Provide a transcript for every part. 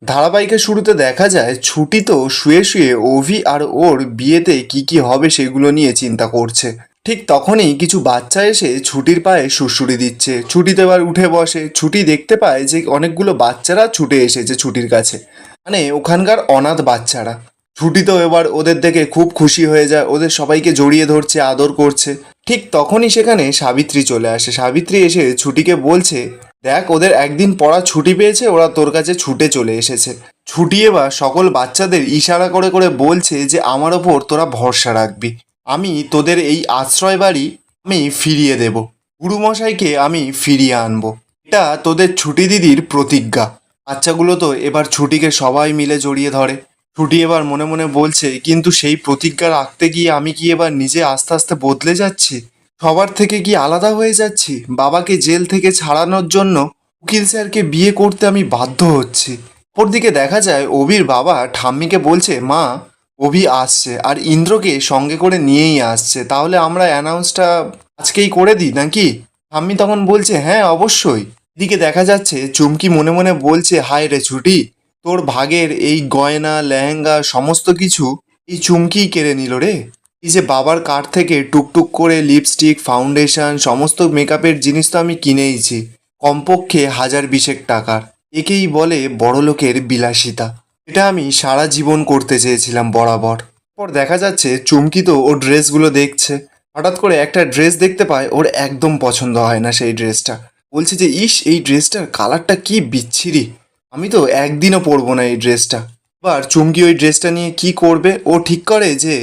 ধারাবাহিকের শুরুতে দেখা যায় ছুটি তো শুয়ে শুয়ে অভি আর ওর বিয়েতে কি কি হবে সেগুলো নিয়ে চিন্তা করছে। ঠিক তখনই কিছু বাচ্চা এসে ছুটির পায়ে সুড়সুড়ি দিচ্ছে। ছুটিতে এবার উঠে বসে। ছুটি দেখতে পায় যে অনেকগুলো বাচ্চারা ছুটে এসেছে ছুটির কাছে, মানে ওখানকার অনাথ বাচ্চারা। ছুটি তো এবার ওদের দেখে খুব খুশি হয়ে যায়, ওদের সবাইকে জড়িয়ে ধরছে, আদর করছে। ঠিক তখনই সেখানে সাবিত্রী চলে আসে। সাবিত্রী এসে ছুটিকে বলছে, দেখ ওদের একদিন পড়া ছুটি পেয়েছে, ওরা তোর কাছে ছুটে চলে এসেছে। ছুটি এবার সকল বাচ্চাদের ইশারা করে করে বলছে যে আমার ওপর তোরা ভরসা রাখবি, আমি তোদের এই আশ্রয় বাড়ি আমি ফিরিয়ে দেব, গুরুমশাইকে আমি ফিরিয়ে আনবো। এটা তোদের ছুটি দিদির প্রতিজ্ঞা। বাচ্চাগুলো তো এবার ছুটিকে সবাই মিলে জড়িয়ে ধরে। ছুটি এবার মনে মনে বলছে, কিন্তু সেই প্রতিজ্ঞা রাখতে গিয়ে আমি কি এবার নিজে আস্তে আস্তে বদলে যাচ্ছি, সবার থেকে কি আলাদা হয়ে যাচ্ছি? বাবাকে জেল থেকে ছাড়ানোর জন্য উকিল স্যারকে বিয়ে করতে আমি বাধ্য হচ্ছি। অপরদিকে দেখা যায় অভির বাবা ঠাম্মিকে বলছে, মা অভি আসছে আর ইন্দ্রকে সঙ্গে করে নিয়েই আসছে, তাহলে আমরা অ্যানাউন্সটা আজকেই করে দিই নাকি? ঠাম্মি তখন বলছে, হ্যাঁ অবশ্যই। এদিকে দেখা যাচ্ছে চুমকি মনে মনে বলছে, হায় রে ছুটি, তোর ভাগের এই গয়না লেহেঙ্গা সমস্ত কিছু এই চুমকিই কেড়ে নিল রে। এই যে বাবার কার্ড থেকে টুকটুক করে লিপস্টিক ফাউন্ডেশন সমস্ত মেকআপের জিনিস তো আমি কিনেইছি, কমপক্ষে 1000-20 টাকার। একেই বলে বড়লোকের বিলাসিতা। এটা আমি সারা জীবন করতে চেয়েছিলাম বরাবর। পর দেখা যাচ্ছে চুমকি তো ওর ড্রেসগুলো দেখছে। হঠাৎ করে একটা ড্রেস দেখতে পায়, ওর একদম পছন্দ হয় না সেই ড্রেসটা। বলছে যে, ইস এই ড্রেসটার কালারটা কি বিচ্ছিরি, আমি তো একদিনও পরবো না এই ড্রেসটা। এবার চুমকি ওই ড্রেসটা নিয়ে কি করবে, ও ঠিক করে যে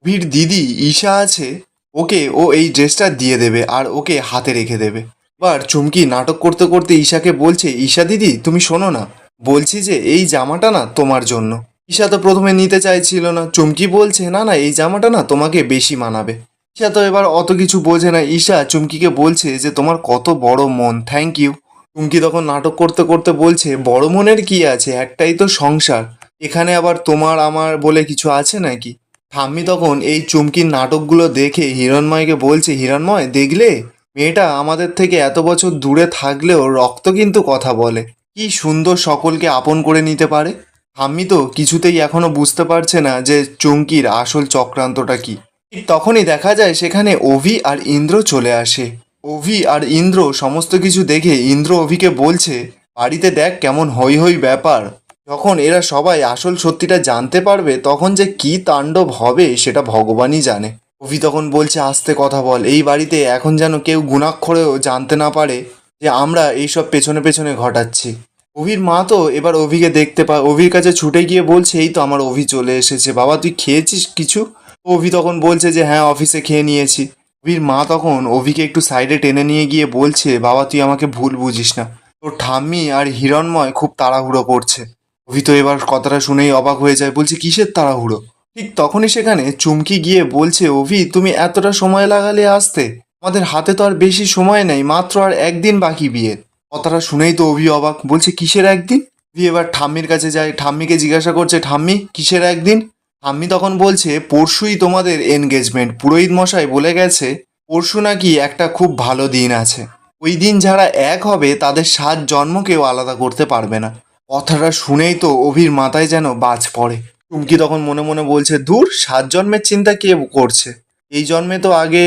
ভির দিদি ঈশা আছে, ওকে ও এই ড্রেসটা দিয়ে দেবে আর ওকে হাতে রেখে দেবে। এবার চুমকি নাটক করতে করতে ঈশাকে বলছে, ঈশা দিদি তুমি শোনো না, বলছি যে এই জামাটা না তোমার জন্য। ঈশা তো প্রথমে নিতে চাইছিল না। চুমকি বলছে, না না এই জামাটা না তোমাকে বেশি মানাবে। ঈশা তো এবার অত কিছু বোঝে না। ঈশা চুমকিকে বলছে যে তোমার কত বড় মন, থ্যাংক ইউ। চুমকি তখন নাটক করতে করতে বলছে, বড় মনের কি আছে, একটাই তো সংসার, এখানে আবার তোমার আমার বলে কিছু আছে নাকি? ঠাম্মি তখন এই চুমকির নাটকগুলো দেখে হিরণময়কে বলছে, হিরণময় দেখলে, মেয়েটা আমাদের থেকে এত বছর দূরে থাকলেও রক্ত কিন্তু কথা বলে, কি সুন্দর সকলকে আপন করে নিতে পারে। ঠাম্মি তো কিছুতেই এখনো বুঝতে পারছে না যে চুমকির আসল চক্রান্তটা কি। ঠিক তখনই দেখা যায় সেখানে অভি আর ইন্দ্র চলে আসে। অভি আর ইন্দ্র সমস্ত কিছু দেখে ইন্দ্র অভিকে বলছে, বাড়িতে দেখ কেমন হই হই ব্যাপার, যখন এরা সবাই আসল সত্যিটা জানতে পারবে তখন যে কি তাণ্ডব হবে সেটা ভগবানই জানে। অভি তখন বলছে, আস্তে কথা বল, এই বাড়িতে এখন যেন কেউ গুণাক্ষরেও জানতে না পারে যে আমরা এইসব পেছনে পেছনে ঘটাচ্ছি। অভির মা তো এবার অভিকে দেখতে পায়, অভির কাছে ছুটে গিয়ে বলছে, এই তো আমার অভি চলে এসেছে, বাবা তুই খেয়েছিস কিছু? অভি তখন বলছে যে হ্যাঁ অফিসে খেয়ে নিয়েছি। অভির মা তখন অভিকে একটু সাইডে টেনে নিয়ে গিয়ে বলছে, বাবা তুই আমাকে ভুল বুঝিস না, তোর ঠাম্মি আর হিরণময় খুব তাড়াহুড়ো করছে। অভি তো এবার কথাটা শুনেই অবাক হয়ে যায়, বলছে কিসের তাড়াহুড়ো? ঠিক তখনই সেখানে চুমকি গিয়ে বলছে, অভি তুমি এতটা সময় লাগালে আসতে, আমাদের হাতে তো আর বেশি সময় নেই, মাত্র আর একদিন বাকি বিয়ের। কথাটা শুনেই তো অভি অবাক, বলছে কিসের একদিন? অভি এবার ঠাম্মির কাছে যায়, ঠাম্মিকে জিজ্ঞাসা করছে, ঠাম্মি কিসের একদিন? ঠাম্মি তখন বলছে, পরশুই তোমাদের এনগেজমেন্ট, পুরোহিত মশাই বলে গেছে পরশু নাকি একটা খুব ভালো দিন আছে, ওই দিন যারা এক হবে তাদের 7 জন্ম কেউ আলাদা করতে পারবে না। কথাটা শুনেই তো অভির মাথায় যেন বাজ পড়ে। চুমকি তখন মনে মনে বলছে, দূর 7 জন্মের চিন্তা কে করছে, এই জন্মে তো আগে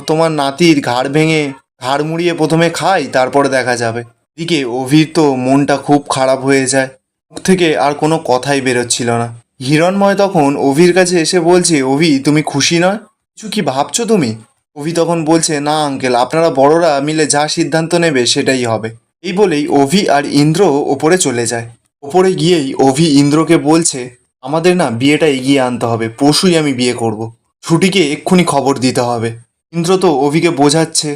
তোমার নাতির ঘাড় ভেঙে ঘাড় মুড়িয়ে প্রথমে খাই, তারপরে দেখা যাবে। এদিকে অভির তো মনটা খুব খারাপ হয়ে যায়, মুখ থেকে আর কোনো কথাই বেরোচ্ছিল না। হিরণময় তখন অভির কাছে এসে বলছে, অভি তুমি খুশি নয়, কিছু কি ভাবছো তুমি? অভি তখন বলছে, না আঙ্কেল, আপনারা বড়রা মিলে যা সিদ্ধান্ত নেবে সেটাই হবে। এই বলেই অভি আর ইন্দ্র ওপরে চলে যায়। ওপরে গিয়েই অভি ইন্দ্রকে বলছে, আমাদের না বিয়েটা এগিয়ে আনতে হবে, পরশুই আমি বিয়ে করব, ছুটিকে এক্ষুনি খবর দিতে হবে। ইন্দ্র তো অভিকে বোঝাচ্ছে।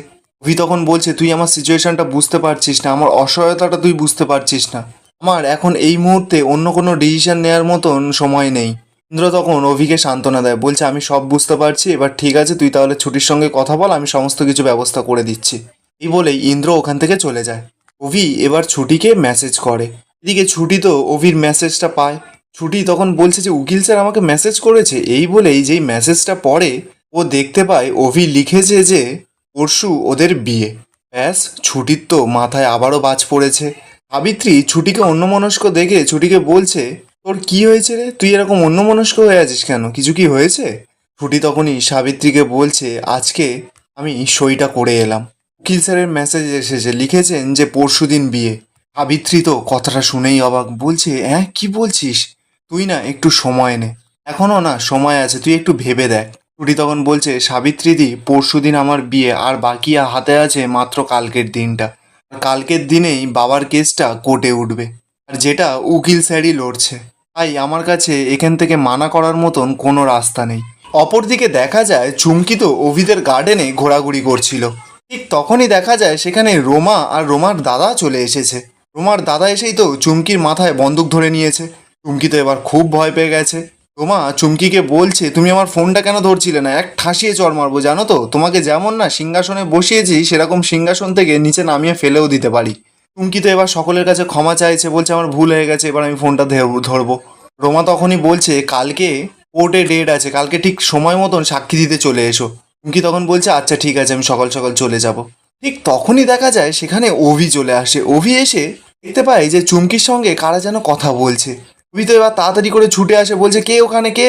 অভি তখন বলছে, তুই আমার সিচুয়েশনটা বুঝতে পারছিস না, আমার অসহায়তাটা তুই বুঝতে পারছিস না, আমার এখন এই মুহূর্তে অন্য কোনো ডিসিশন নেওয়ার মতন সময় নেই। ইন্দ্র তখন অভিকে সান্ত্বনা দেয়, বলছে আমি সব বুঝতে পারছি, এবার ঠিক আছে তুই তাহলে ছুটির সঙ্গে কথা বল, আমি সমস্ত কিছু ব্যবস্থা করে দিচ্ছি। এই বলেই ইন্দ্র ওখান থেকে চলে যায়। অভি এবার ছুটিকে মেসেজ করে। এদিকে ছুটি তো অভির মেসেজটা পায়। ছুটি তখন বলছে যে উকিল স্যার আমাকে মেসেজ করেছে। এই বলেই যেই মেসেজটা পড়ে ও দেখতে পায় অভি লিখেছে যে পরশু ওদের বিয়ে। ব্যাস, ছুটির তো মাথায় আবারও বাজ পড়েছে। সাবিত্রী ছুটিকে অন্যমনস্ক দেখে ছুটিকে বলছে, তোর কি হয়েছে রে, তুই এরকম অন্যমনস্ক হয়ে আছিস কেন, কিছু কি হয়েছে? ছুটি তখনই সাবিত্রীকে বলছে, আজকে আমি সইটা করে এলাম, উকিল স্যারের মেসেজ এসেছে, লিখেছেন যে পরশুদিন বিয়ে। সাবিত্রী তো কথাটা শুনেই অবাক, বলছে, হ্যাঁ কি বলছিস? তুই না একটু সময় নে, এখনো না সময় আছে, তুই একটু ভেবে দেখ। ছুটি তখন বলছে, সাবিত্রীদি পরশুদিন আমার বিয়ে, আর বাকি হাতে আছে মাত্র কালকের দিনটা। আর কালকের দিনেই বাবার কেসটা কোর্টে উঠবে, আর যেটা উকিল স্যারই লড়ছে। তাই আমার কাছে এখান থেকে মানা করার মতন কোনো রাস্তা নেই। অপরদিকে দেখা যায় চুমকি তো অভিদের গার্ডেনে ঘোরাঘুরি করছিল। ঠিক তখনই দেখা যায় সেখানে রোমা আর রোমার দাদা চলে এসেছে। রোমার দাদা এসেই তো চুমকির মাথায় বন্দুক ধরে নিয়েছে। চুমকি তো এবার খুব ভয় পেয়ে গেছে। রোমা চুমকিকে বলছে, তুমি আমার ফোনটা কেন ধরছিলে না, এক ঠাসিয়ে চড় মারবো, জানো তো তোমাকে যেমন না সিংহাসনে বসিয়েছি সেরকম সিংহাসন থেকে নিচে নামিয়ে ফেলেও দিতে পারি। চুমকি তো এবার সকলের কাছে ক্ষমা চাইছে, বলছে আমার ভুল হয়ে গেছে, এবার আমি ফোনটা ধরবো। রোমা তখনই বলছে, কালকে কোর্টে ডেট আছে, কালকে ঠিক সময় মতন সাক্ষী দিতে চলে এসো। চুমকি তখন বলছে, আচ্ছা ঠিক আছে, আমি সকাল সকাল চলে যাব। ঠিক তখনই দেখা যায় সেখানে অভি চলে আসে। অভি এসে দেখতে পায় যে চুমকির সঙ্গে কারা যেন কথা বলছে। অভি তো এবার তাড়াতাড়ি করে ছুটে আসে, বলছে, কে ওখানে কে?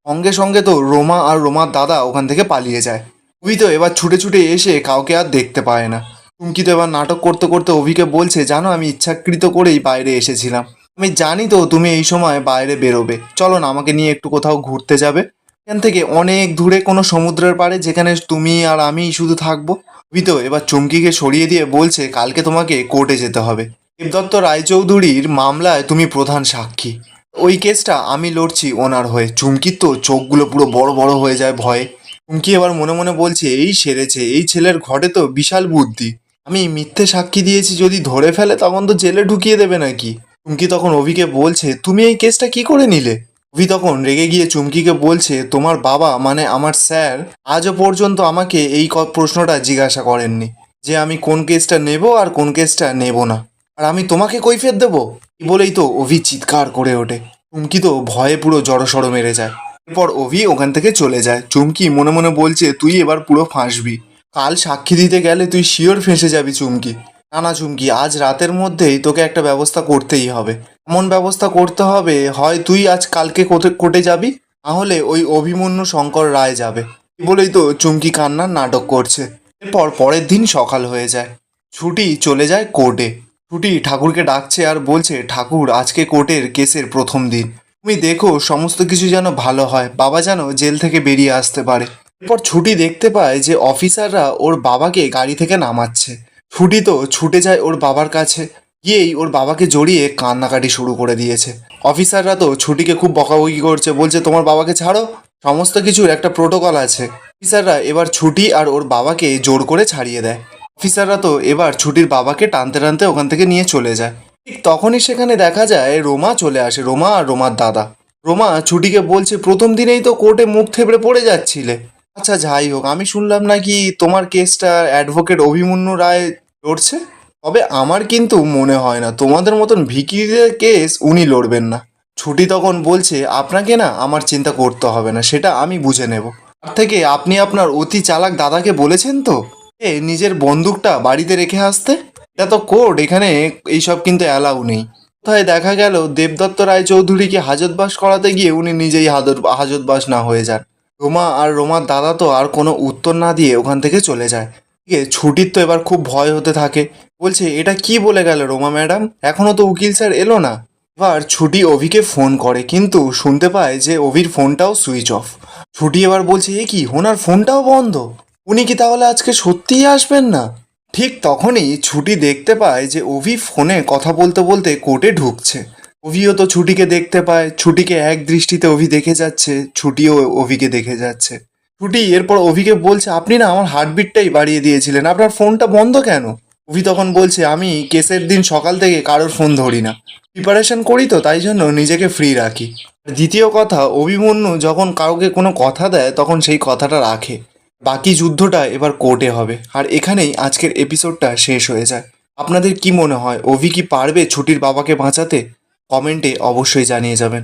সঙ্গে সঙ্গে তো রোমা আর রোমার দাদা ওখান থেকে পালিয়ে যায়। অভি তো এবার ছুটে ছুটে এসে কাউকে আর দেখতে পায় না। চুমকি তো এবার নাটক করতে করতে অভিকে বলছে, জানো আমি ইচ্ছাকৃত করেই বাইরে এসেছিলাম, আমি জানি তো তুমি এই সময় বাইরে বেরোবে, চলো না আমাকে নিয়ে একটু কোথাও ঘুরতে যাবে, এখান থেকে অনেক দূরে কোনো সমুদ্রের পাড়ে, যেখানে তুমি আর আমি শুধু থাকবো। অভি তো এবার চুমকিকে সরিয়ে দিয়ে বলছে, কালকে তোমাকে কোর্টে যেতে হবে, দেবদত্ত রায়চৌধুরীর মামলায় তুমি প্রধান সাক্ষী, ওই কেসটা আমি লড়ছি ওনার হয়ে। চুমকির তো চোখগুলো পুরো বড় বড় হয়ে যায় ভয়ে। চুমকি এবার মনে মনে বলছে, এই সেরেছে, এই ছেলের ঘটে তো বিশাল বুদ্ধি, আমি মিথ্যে সাক্ষী দিয়েছি, যদি ধরে ফেলে তখন তো জেলে ঢুকিয়ে দেবে নাকি। চুমকি তখন অভিকে বলছে, তুমি এই কেসটা কি করে নিলে? অভি তখন রেগে গিয়ে চুমকিকে বলছে, তোমার বাবা মানে আমার স্যার আজও পর্যন্ত আমাকে এই প্রশ্নটা জিজ্ঞাসা করেননি যে আমি কোন কেসটা নেব আর কোন কেসটা নেব না, আর আমি তোমাকে কৈফিয়ত দেবো? এই বলেই তো অভি চিৎকার করে ওঠে। চুমকি তো ভয়ে পুরো জড়সড় মেরে যায়। এরপর অভি ওখান থেকে চলে যায়। চুমকি মনে মনে বলছে, তুই এবার পুরো ফাঁসবি, কাল সাক্ষী দিতে গেলে তুই শিওর ফেঁসে যাবি চুমকি। না না চুমকি, আজ রাতের মধ্যেই তোকে একটা ব্যবস্থা করতেই হবে, এমন ব্যবস্থা করতে হবে, হয় তুই আজ কালকে কোর্টে যাবি, নাহলে ওই অভিমন্যু শঙ্কর রায় যাবে। এই বলেই তো চুমকি কান্নার নাটক করছে। এরপর পরের দিন সকাল হয়ে যায়। ছুটি চলে যায় কোর্টে। ছুটি ঠাকুরকে ডাকছে আর বলছে, ঠাকুর আজকে কোর্টের কেসের প্রথম দিন, তুমি দেখো সমস্ত কিছু যেন ভালো হয়, বাবা যেন জেল থেকে বেরিয়ে আসতে পারে। এরপর ছুটি দেখতে পায় যে অফিসাররা ওর বাবাকে গাড়ি থেকে নামাচ্ছে। ছুটি তো ছুটে যায় ওর বাবার কাছে, গিয়েই ওর বাবাকে জড়িয়ে কান্নাকাটি শুরু করে দিয়েছে। অফিসাররা তো ছুটিকে খুব বকাবকি করছে, বলছে তোমার বাবাকে ছাড়ো, সমস্ত কিছুর একটা প্রোটোকল আছে। অফিসাররা এবার ছুটি আর ওর বাবাকে জোর করে ছাড়িয়ে দেয়। অফিসাররা তো এবার ছুটির বাবাকে টানতে টানতে ওখান থেকে নিয়ে চলে যায়। ঠিক তখনই সেখানে দেখা যায় রোমা চলে আসে, রোমা আর রোমার দাদা। রোমা ছুটিকে বলছে, প্রথম দিনেই তো কোর্টে মুখ থেবড়ে পড়ে যাচ্ছিলে, আচ্ছা যাই হোক, আমি শুনলাম নাকি তোমার কেসটা অ্যাডভোকেট অভিমন্যু রায় লড়ছে, তবে আমার কিন্তু মনে হয় না তোমাদের মতন ভিকিরিদের কেস উনি লড়বেন না। ছুটি তখন বলছে, আপনাকে না আমার চিন্তা করতে হবে না, সেটা আমি বুঝে নেব। তার থেকে আপনি আপনার অতি চালাক দাদাকে বলেছেন তো নিজের বন্দুকটা বাড়িতে রেখে আসতে, এটা তো কোর্ট, এখানে এইসব কিন্তু অ্যালাউ নেই। কোথায় দেখা গেল দেবদত্ত রায়চৌধুরীকে হাজতবাস করাতে গিয়ে উনি নিজেই হাজতবাস না হয়ে যান। রোমা আর রোমার দাদা তো আর কোনো উত্তর না দিয়ে ওখান থেকে চলে যায়। ঠিক আছে, ছুটির তো এবার খুব ভয় হতে থাকে, বলছে, এটা কি বলে গেল রোমা ম্যাডাম, এখনো তো উকিল স্যার এলো না। এবার ছুটি অভিকে ফোন করে, কিন্তু শুনতে পায় যে অভির ফোনটাও সুইচ অফ। ছুটি এবার বলছে, এ কি, ওনার ফোনটাও বন্ধ, উনি কি তাহলে আজকে সত্যিই আসবেন না? ঠিক তখনই ছুটি দেখতে পায় যে অভি ফোনে কথা বলতে বলতে কোর্টে ঢুকছে। অভিও তো ছুটিকে দেখতে পায়, ছুটিকে এক দৃষ্টিতে অভি দেখে যাচ্ছে, ছুটিও অভিকে দেখে যাচ্ছে। ছুটি এরপর অভিকে বলছে, আপনি না আমার হার্টবিটটাই বাড়িয়ে দিয়েছিলেন, আপনার ফোনটা বন্ধ কেন? অভি তখন বলছে, আমি কেসের দিন সকাল থেকে কারোর ফোন ধরি না, প্রিপারেশন করি তো তাই জন্য নিজেকে ফ্রি রাখি। দ্বিতীয় কথা, অভিমন্যু যখন কাউকে কোনো কথা দেয় তখন সেই কথাটা রাখে। বাকি যুদ্ধটা এবার কোর্টে হবে, আর এখানেই আজকের এপিসোডটা শেষ হয়ে যায়। আপনাদের কি মনে হয়, অভি কি পারবে ছুটির বাবাকে বাঁচাতে? কমেন্টে অবশ্যই জানিয়ে যাবেন।